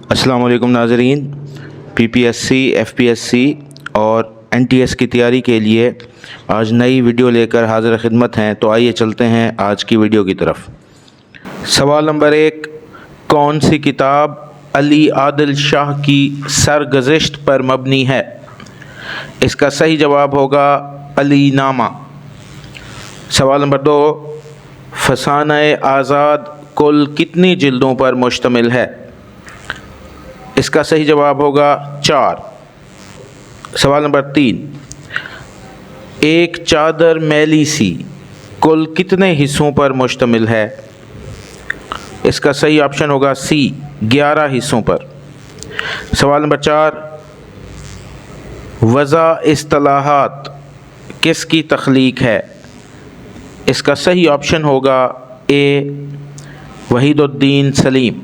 अस्सलाम वालेकुम नाज़रीन। PPSC, FPSC और NTS की तैयारी के लिए आज नई वीडियो लेकर हाज़िर खिदमत हैं। तो आइए चलते हैं आज की वीडियो की तरफ। सवाल नंबर 1, कौन सी किताब अली आदिल शाह की सरगज़िश्त पर मबनी है? इसका सही जवाब होगा अली नामा। सवाल नंबर 2, फसाना-ए आज़ाद कुल कितनी जिल्दों पर मुश्तमिल है? इसका सही जवाब होगा 4। सवाल नंबर 3, एक चादर मैली सी कुल कितने हिस्सों पर मुश्तमिल है? इसका सही ऑप्शन होगा सी, 11 हिस्सों पर। सवाल नंबर 4, वज़ा इस्तिलाहात किसकी तख्लीक है? इसका सही ऑप्शन होगा ए, वहीदुद्दीन सलीम।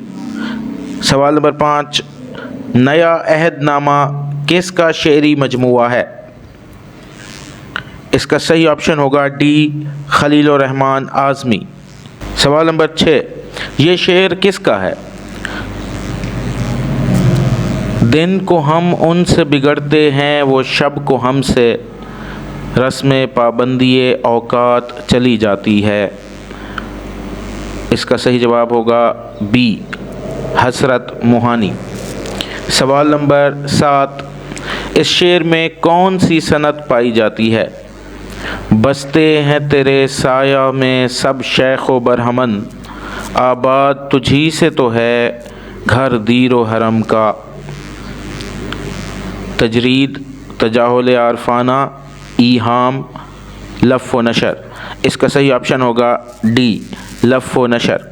सवाल नंबर 5, नया अहदनामा किसका शेरी मजमुआ है? इसका सही ऑप्शन होगा डी, खलीलुर रहमान आज़मी। सवाल नंबर 6, ये शेर किसका है? दिन को हम उनसे बिगड़ते हैं, वो शब को हमसे रस्म पाबंदी औकात चली जाती है। इसका सही जवाब होगा बी, हसरत मोहानी। सवाल नंबर 7, इस शेर में कौन सी सनत पाई जाती है? बसते हैं तेरे साया में सब शेख व बरहमन, आबाद तुझी से तो है घर दीरो हरम का। तजरीद, तजाहुल आरफाना, ईहाम, लफ़ व नशर। इसका सही ऑप्शन होगा डी, लफ़ व नशर।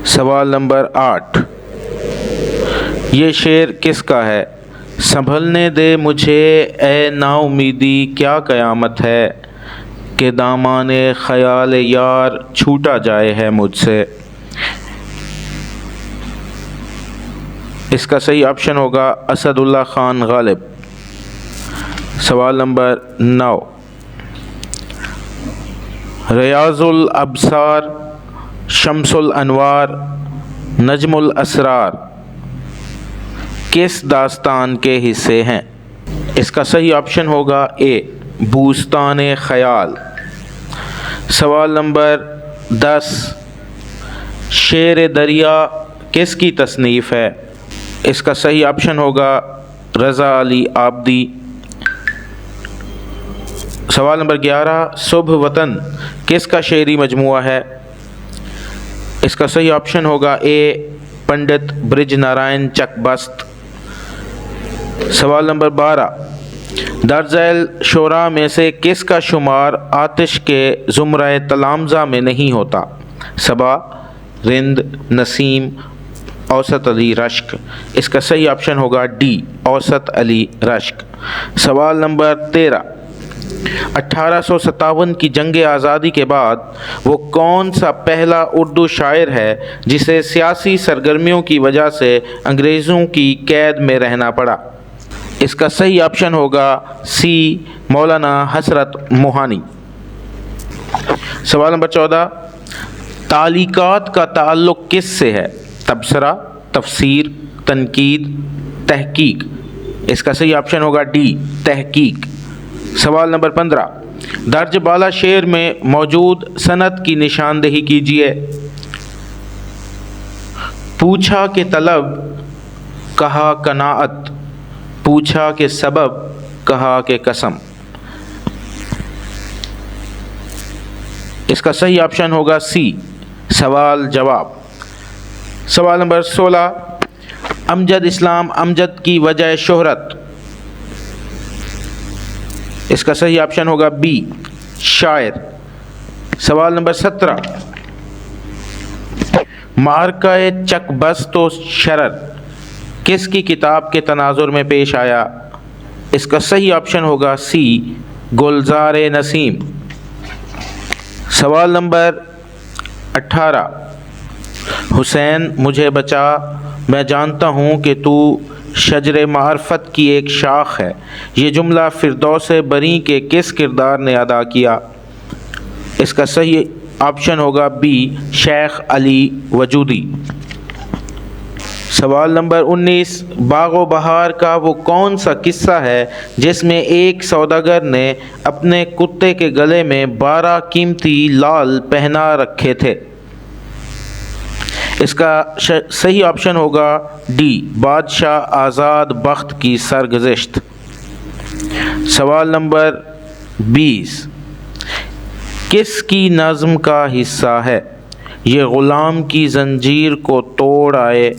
सवाल नंबर 8, ये शेर किसका है? संभलने दे मुझे ए नाउमीदी क्या क़यामत है, कि दामाने ख़याल यार छूटा जाए है मुझसे। इसका सही ऑप्शन होगा असदुल्ला ख़ान गालिब। सवाल नंबर 9, रियाज़ुल अब्सार, शम्सुल अनवार, नजमुल असरार किस दास्तान के हिस्से हैं? इसका सही ऑप्शन होगा ए, बूस्तान ख़याल। सवाल नंबर 10, शेर दरिया किसकी तसनीफ़ है? इसका सही ऑप्शन होगा रज़ा अली आबदी। सवाल नंबर 11, सुबह वतन किसका शेरी मजमुआ है? इसका सही ऑप्शन होगा ए, पंडित ब्रिज नारायण चकबस्त। सवाल नंबर 12, दर्जैल शोरा में से किसका शुमार आतिश के ज़ुमरा तलामज़ा में नहीं होता? सबा, रिंद, नसीम, औसत अली रश्क। इसका सही ऑप्शन होगा डी, औसत अली रश्क। सवाल नंबर 13, 1857 की जंग आज़ादी के बाद वो कौन सा पहला उर्दू शायर है जिसे सियासी सरगर्मियों की वजह से अंग्रेज़ों की कैद में रहना पड़ा? इसका सही ऑप्शन होगा सी, मौलाना हसरत मोहानी। सवाल नंबर 14, तालीकात का ताल्लुक़ किस से है? तबसरा, तफसीर, तनकीद, तहकीक। इसका सही ऑप्शन होगा डी, तहकीक। सवाल नंबर 15, दर्ज बाला शेर में मौजूद सनत की निशानदेही कीजिए। पूछा के तलब, कहा कनाअत, पूछा के सबब, कहा के कसम। इसका सही ऑप्शन होगा सी, सवाल जवाब। सवाल नंबर 16, अमजद इस्लाम अमजद की वजह शोहरत। इसका सही ऑप्शन होगा बी, शायर। सवाल नंबर 17, मार्का-ए चकबस्त व शरर किसकी किताब के तनाजुर में पेश आया? इसका सही ऑप्शन होगा सी, गुलज़ार नसीम। सवाल नंबर 18, हुसैन मुझे बचा, मैं जानता हूँ कि तू शजर मार्फत की एक शाख है। ये जुमला फिरदौस बरी के किस किरदार ने अदा किया? इसका सही ऑप्शन होगा बी, शेख अली वजूदी। سوال نمبر 19، باغ و بہار کا وہ کون سا قصہ ہے جس میں ایک سوداگر نے اپنے کتے کے گلے میں 12 قیمتی لال پہنا رکھے تھے؟ اس کا صحیح آپشن ہوگا ڈی، بادشاہ آزاد بخت کی سرگزشت۔ سوال نمبر 20، کس کی نظم کا حصہ ہے؟ یہ غلام کی زنجیر کو توڑ آئے،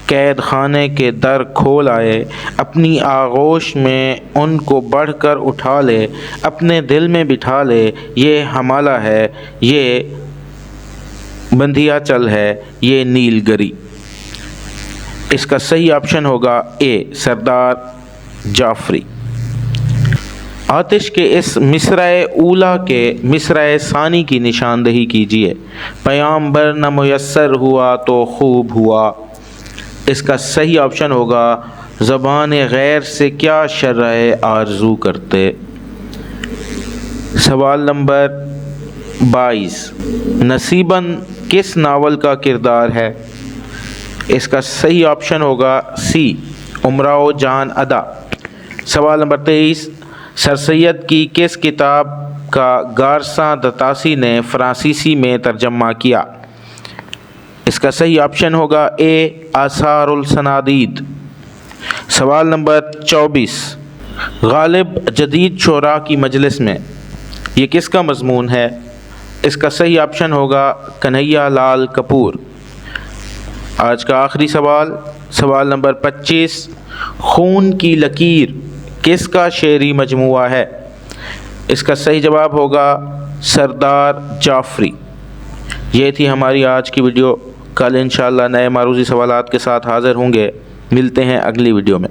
قید خانے کے در کھول آئے، اپنی آغوش میں ان کو بڑھ کر اٹھا لے، اپنے دل میں بٹھا لے، یہ ہمالہ ہے، یہ بندھیا چل ہے، یہ نیل گری۔ اس کا صحیح آپشن ہوگا اے، سردار جعفری۔ آتش کے اس مصرعِ اولیٰ کے مصرعِ ثانی کی نشاندہی کیجیے۔ پیامبر نہ میسر ہوا تو خوب ہوا۔ اس کا صحیح آپشن ہوگا زبان غیر سے کیا شرح آرزو کرتے۔ سوال نمبر 22، نصیباً کس ناول کا کردار ہے؟ اس کا صحیح آپشن ہوگا سی، امراؤ جان ادا۔ سوال نمبر 23، سر سید کی کس کتاب کا گارساں دتاسی نے فرانسیسی میں ترجمہ کیا؟ اس کا صحیح آپشن ہوگا اے، آثار الصنادید۔ سوال نمبر 24، غالب جدید شعراء کی مجلس میں، یہ کس کا مضمون ہے؟ اس کا صحیح آپشن ہوگا کنہیا لال کپور۔ آج کا آخری سوال، سوال نمبر 25، خون کی لکیر کس کا شعری مجموعہ ہے؟ اس کا صحیح جواب ہوگا سردار جعفری۔ یہ تھی ہماری آج کی ویڈیو۔ کل انشاءاللہ نئے معروضی سوالات کے ساتھ حاضر ہوں گے۔ ملتے ہیں اگلی ویڈیو میں۔